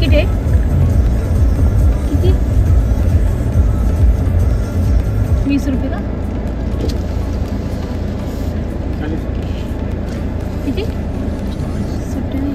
Ticket आहे किती? 20 रुपये का? किती? 97.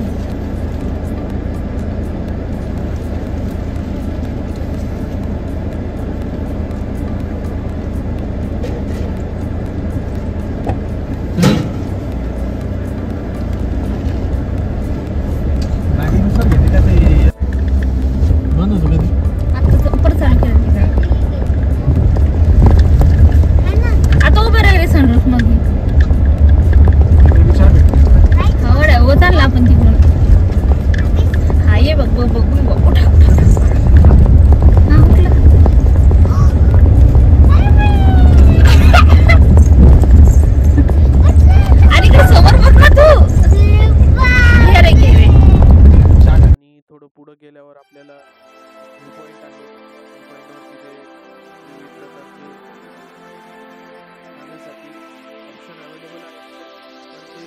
पुढे गेल्यावर आपल्याला व्ह्यू पॉइंट आहे. व्ह्यू पॉइंटवर तिथे विविध प्रकारचे खाण्यासाठी ऑप्शन अवेलेबल आहेत. पण ते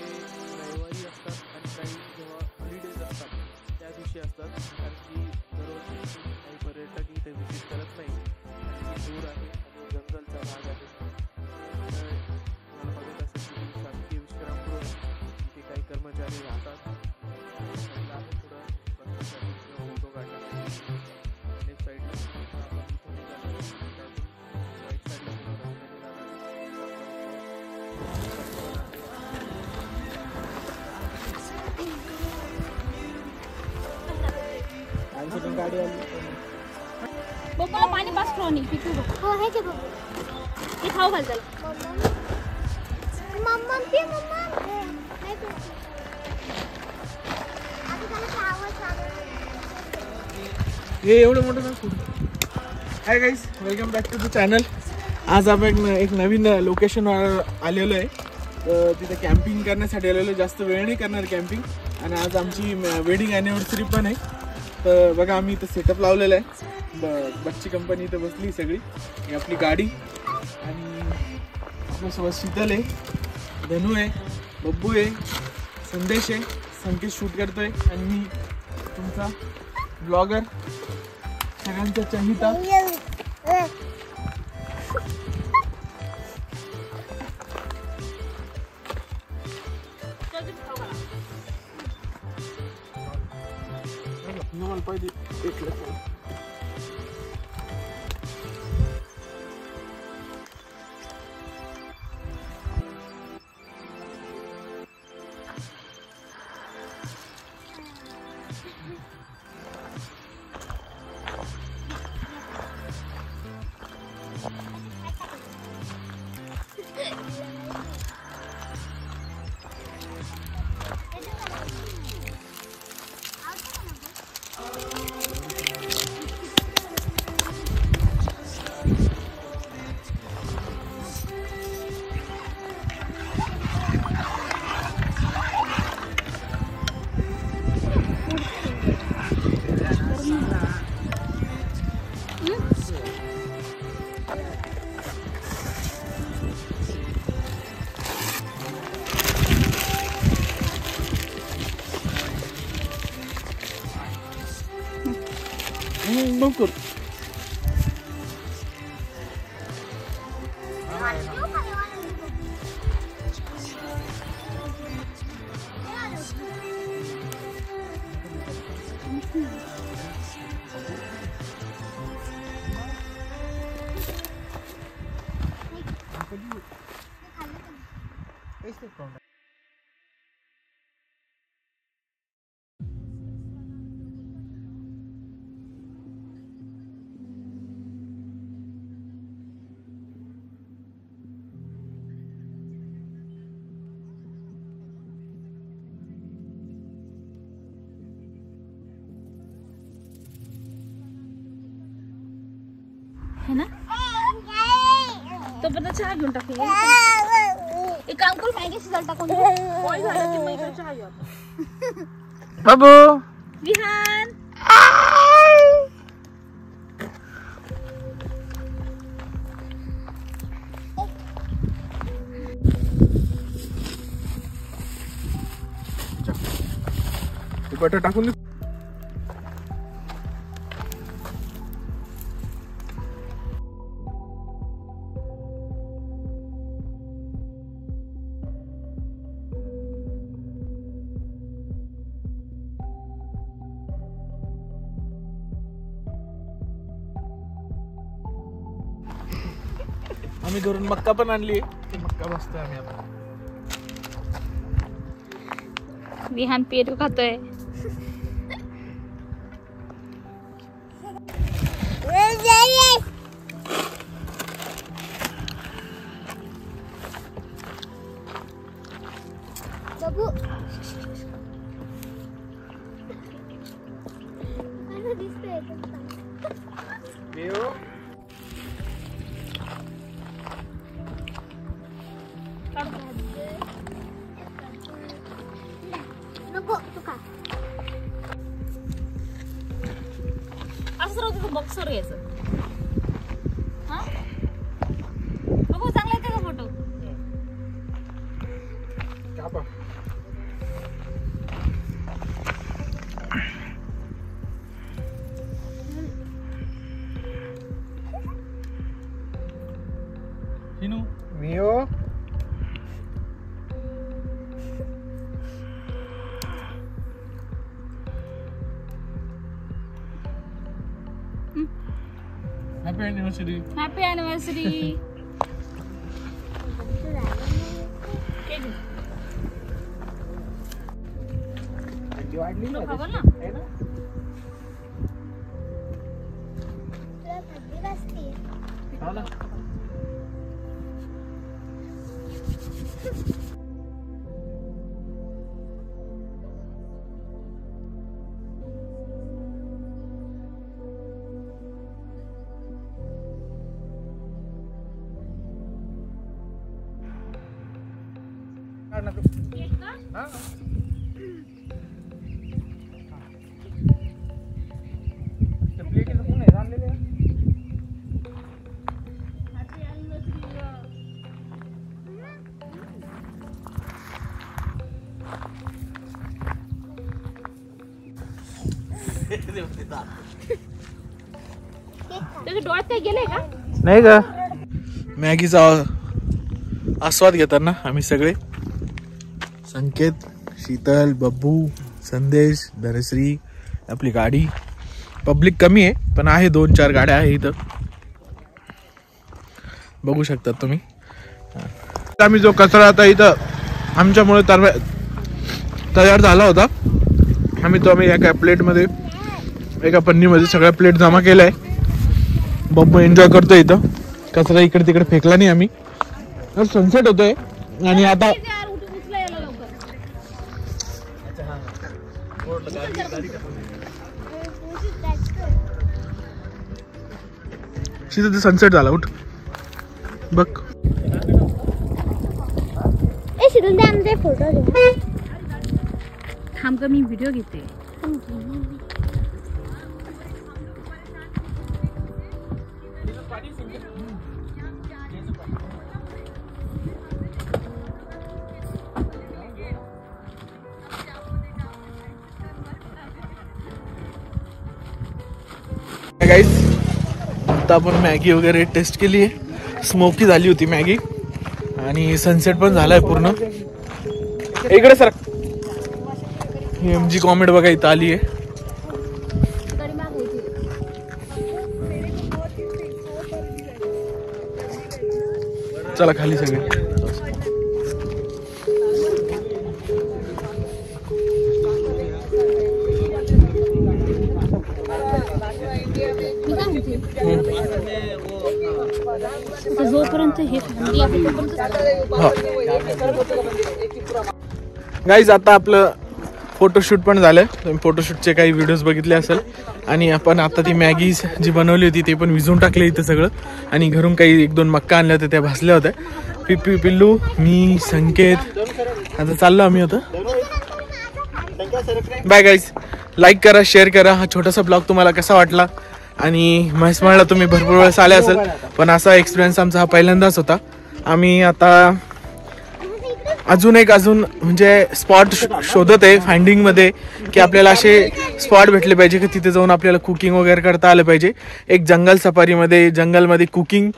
रविवारी असतात आणि काही जेव्हा हॉलिडेज असतात त्या दिवशी असतात. कारण की दररोज काही पर्यटक इथे व्हिजिट करत नाही आणि दूर आहे आणि जंगलचा भाग आहे. तर मला बघत असेल की शासकीय विश्रामगृह तिथे काही कर्मचारी राहतात. फोटो काढला लेफ्ट साईडला राईट साईडला गाडी आली. पप्पा पाणी पास फ्रॉनी पिकू हो आहे की बघ ते खाऊ घाल त्याला. मम्मा ते मम्मा नाही पिकू आता त्याला खावं सांग. हे एवढं मोठं ना food. Hi guys, welcome back to the channel. आज आपण एक नवीन लोकेशनवर आलेलो आहे. तर तिथे कॅम्पिंग करण्यासाठी आलेलो. जास्त वेळ नाही करणार कॅम्पिंग. आणि आज आमची वेडिंग ॲनिव्हर्सरी पण आहे. तर बघा आम्ही इथं सेटअप लावलेलं आहे. बसची कंपनी इथं बसली सगळी. ही आपली गाडी आणि आपल्यासोबत शीतल आहे, धनू आहे, बब्बू आहे, संदेश आहे, संकेत शूट करतोय आणि मी तुमचा ब्लॉगर, सगळ्यांचा चहिता. मला पहिले एक लवकर. है ना तो पण चहा घेऊन टाकूया. एक काम करू मॅगी शिजायला टाकून बॉईल झालं की मग इकडे चहा घेऊ आपण. बाबू विहान बटर टाकून आम्ही घरून मक्का पण आणली, मक्का बसतोय आम्ही आता. विहान पेरू खातोय. असं राहतो बॉक्सवर घ्यायचं. हा बघू चांगला येते का फोटो. मियो हॅपी अॅनिव्हर्सरी. Happy anniversary. खबर ना त्याच्या डोळ्यात काय गेलंय का नाही का. मॅगीचा आस्वाद घेताना आम्ही सगळे, संकेत, शीतल, बब्बू, संदेश, धनश्री, आपली गाडी. पब्लिक कमी आहे पण आहे, 2-4 गाड्या आहे इथं, बघू शकतात तुम्ही. आम्ही जो कचरा आता इथं आमच्यामुळे तयार झाला होता, आम्ही एका प्लेटमध्ये, एका पन्नीमध्ये सगळ्या प्लेट जमा केलाय. बब्बू एन्जॉय करतोय इथं, कचरा इकडे तिकडे फेकला नाही आम्ही. सनसेट होतोय आणि आता तिथे सनसेट झाला. उठ बघ. फोटो थांब का मी व्हिडिओ घेते. गाइस आता आपण मॅगी वगैरे टेस्ट केली आहे. स्मोकी झाली होती मॅगी आणि सनसेट पण झालाय पूर्ण. इकडे सर MG कॉमेट बघा इथं आली आहे. चला खाली सगळे. जोपर्यंत हे गाईज आता आपलं फोटोशूट पण झालं. तुम्ही फोटोशूटचे काही व्हिडिओज बघितले असेल. आणि आपण आता ती मॅगी जी बनवली होती ते पण विझून टाकले इथं सगळं. आणि घरून काही 1-2 मक्का आणल्या होत्या, त्या भाजल्या होत्या. पिल्लू, मी, संकेत आता चाललो आम्ही होतं. Bye guys. लाईक करा, शेअर करा. हा छोटासा ब्लॉग तुम्हाला कसा वाटला. आणि म्हैसमाळला तुम्ही भरपूर वेळेस आले असेल पण असा एक्सपिरियन्स आमचा हा पहिल्यांदाच होता. आम्ही आता अजून म्हणजे स्पॉट शोधत आहे फाइंडिंगमध्ये की आपल्याला असे स्पॉट भेटले पाहिजे की तिथे जाऊन आपल्याला कुकिंग वगैरे करता आलं पाहिजे. एक जंगल सफारीमध्ये जंगलमध्ये कुकिंग.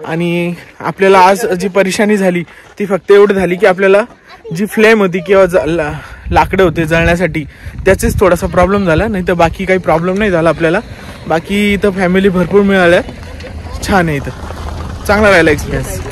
आणि आपल्याला आज जी परेशानी झाली ती फक्त एवढी झाली की आपल्याला जी फ्लेम होती किंवा लाकडं होते जळण्यासाठी त्याचेच थोडासा प्रॉब्लेम झाला. नाही तर बाकी काही प्रॉब्लेम नाही झाला आपल्याला. बाकी इथं फॅमिली भरपूर मिळाल्या. छान आहे इथं. चांगला राहिला एक्सपिरियन्स.